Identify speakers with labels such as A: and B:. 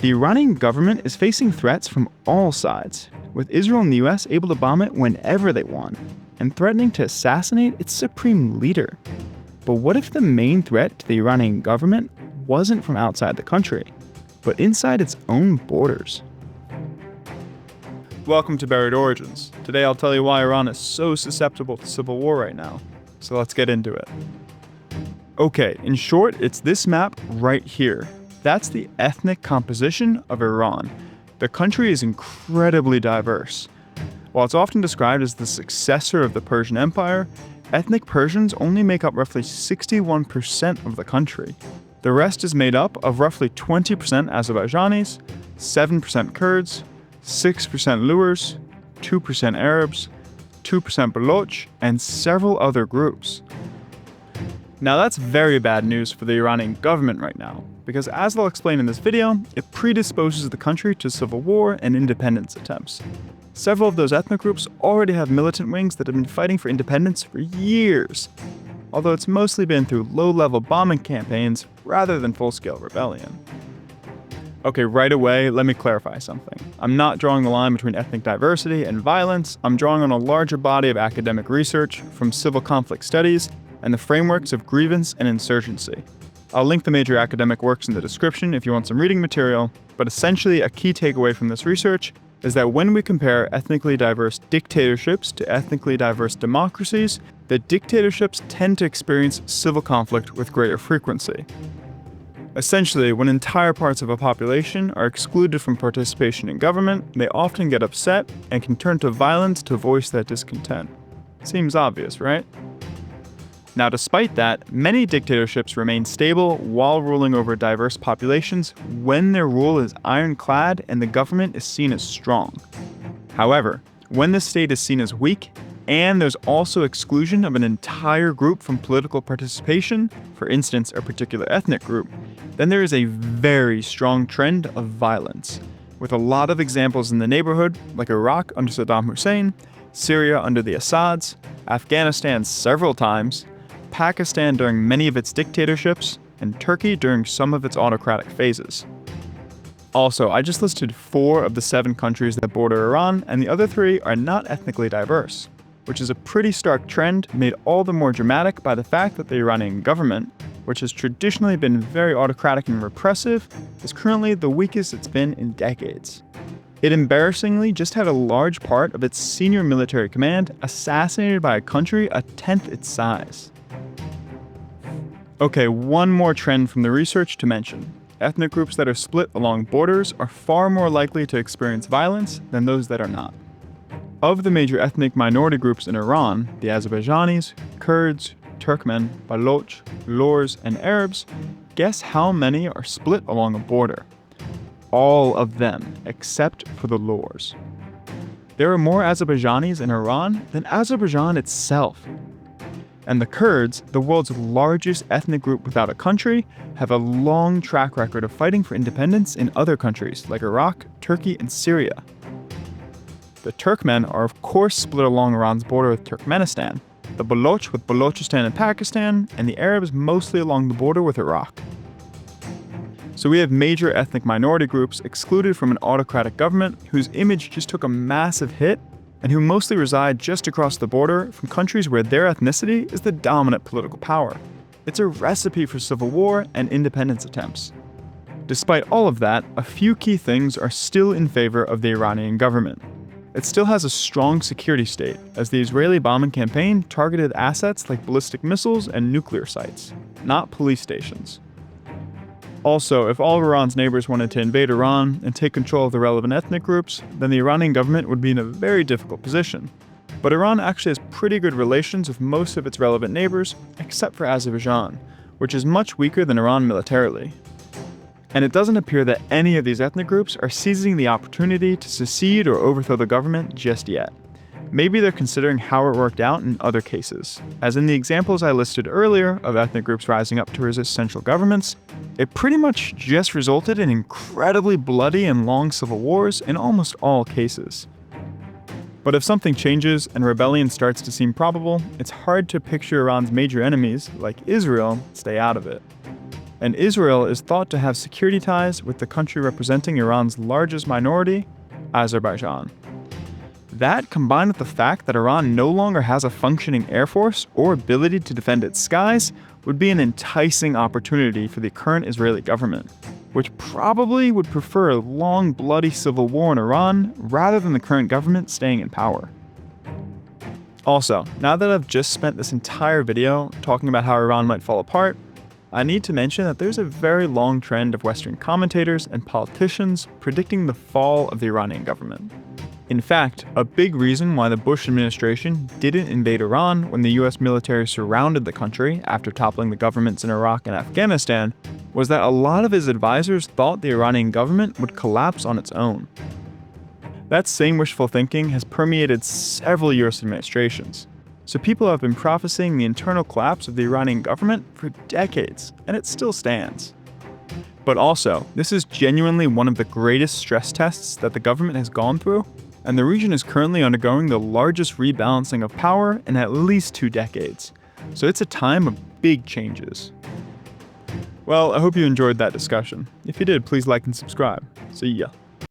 A: The Iranian government is facing threats from all sides, with Israel and the US able to bomb it whenever they want, and threatening to assassinate its supreme leader. But what if the main threat to the Iranian government wasn't from outside the country, but inside its own borders? Welcome to Buried Origins. Today I'll tell you why Iran is so susceptible to civil war right now. So let's get into it. Okay, in short, it's this map right here. That's the ethnic composition of Iran. The country is incredibly diverse. While it's often described as the successor of the Persian Empire, ethnic Persians only make up roughly 61% of the country. The rest is made up of roughly 20% Azerbaijanis, 7% Kurds, 6% Lurs, 2% Arabs, 2% Baloch, and several other groups. Now that's very bad news for the Iranian government right now, because as I'll explain in this video, it predisposes the country to civil war and independence attempts. Several of those ethnic groups already have militant wings that have been fighting for independence for years, although it's mostly been through low-level bombing campaigns rather than full-scale rebellion. Okay, right away, let me clarify something. I'm not drawing the line between ethnic diversity and violence. I'm drawing on a larger body of academic research from civil conflict studies and the frameworks of grievance and insurgency. I'll link the major academic works in the description if you want some reading material, but essentially a key takeaway from this research is that when we compare ethnically diverse dictatorships to ethnically diverse democracies, the dictatorships tend to experience civil conflict with greater frequency. Essentially, when entire parts of a population are excluded from participation in government, they often get upset and can turn to violence to voice that discontent. Seems obvious, right? Now, despite that, many dictatorships remain stable while ruling over diverse populations when their rule is ironclad and the government is seen as strong. However, when the state is seen as weak, and there's also exclusion of an entire group from political participation, for instance, a particular ethnic group, then there is a very strong trend of violence, with a lot of examples in the neighborhood, like Iraq under Saddam Hussein, Syria under the Assads, Afghanistan several times, Pakistan during many of its dictatorships, and Turkey during some of its autocratic phases. Also, I just listed 4 of the 7 countries that border Iran, and the other 3 are not ethnically diverse, which is a pretty stark trend made all the more dramatic by the fact that the Iranian government, which has traditionally been very autocratic and repressive, is currently the weakest it's been in decades. It embarrassingly just had a large part of its senior military command assassinated by a country a tenth its size. Okay, one more trend from the research to mention. Ethnic groups that are split along borders are far more likely to experience violence than those that are not. Of the major ethnic minority groups in Iran, the Azerbaijanis, Kurds, Turkmen, Baloch, Lurs, and Arabs, guess how many are split along a border? All of them, except for the Lurs. There are more Azerbaijanis in Iran than Azerbaijan itself. And the Kurds, the world's largest ethnic group without a country, have a long track record of fighting for independence in other countries like Iraq, Turkey, and Syria. The Turkmen are of course split along Iran's border with Turkmenistan, the Baloch with Balochistan and Pakistan, and the Arabs mostly along the border with Iraq. So we have major ethnic minority groups excluded from an autocratic government whose image just took a massive hit and who mostly reside just across the border from countries where their ethnicity is the dominant political power. It's a recipe for civil war and independence attempts. Despite all of that, a few key things are still in favor of the Iranian government. It still has a strong security state, as the Israeli bombing campaign targeted assets like ballistic missiles and nuclear sites, not police stations. Also, if all of Iran's neighbors wanted to invade Iran and take control of the relevant ethnic groups, then the Iranian government would be in a very difficult position. But Iran actually has pretty good relations with most of its relevant neighbors, except for Azerbaijan, which is much weaker than Iran militarily. And it doesn't appear that any of these ethnic groups are seizing the opportunity to secede or overthrow the government just yet. Maybe they're considering how it worked out in other cases. As in the examples I listed earlier of ethnic groups rising up to resist central governments, it pretty much just resulted in incredibly bloody and long civil wars in almost all cases. But if something changes and rebellion starts to seem probable, it's hard to picture Iran's major enemies, like Israel, stay out of it. and Israel is thought to have security ties with the country representing Iran's largest minority, Azerbaijan. That, combined with the fact that Iran no longer has a functioning air force or ability to defend its skies, would be an enticing opportunity for the current Israeli government, which probably would prefer a long, bloody civil war in Iran rather than the current government staying in power. Also, now that I've just spent this entire video talking about how Iran might fall apart, I need to mention that there's a very long trend of Western commentators and politicians predicting the fall of the Iranian government. In fact, a big reason why the Bush administration didn't invade Iran when the US military surrounded the country after toppling the governments in Iraq and Afghanistan was that a lot of his advisors thought the Iranian government would collapse on its own. That same wishful thinking has permeated several US administrations. So people have been prophesying the internal collapse of the Iranian government for decades, and it still stands. But also, this is genuinely one of the greatest stress tests that the government has gone through, and the region is currently undergoing the largest rebalancing of power in at least 2 decades. So it's a time of big changes. Well, I hope you enjoyed that discussion. If you did, please like and subscribe. See ya.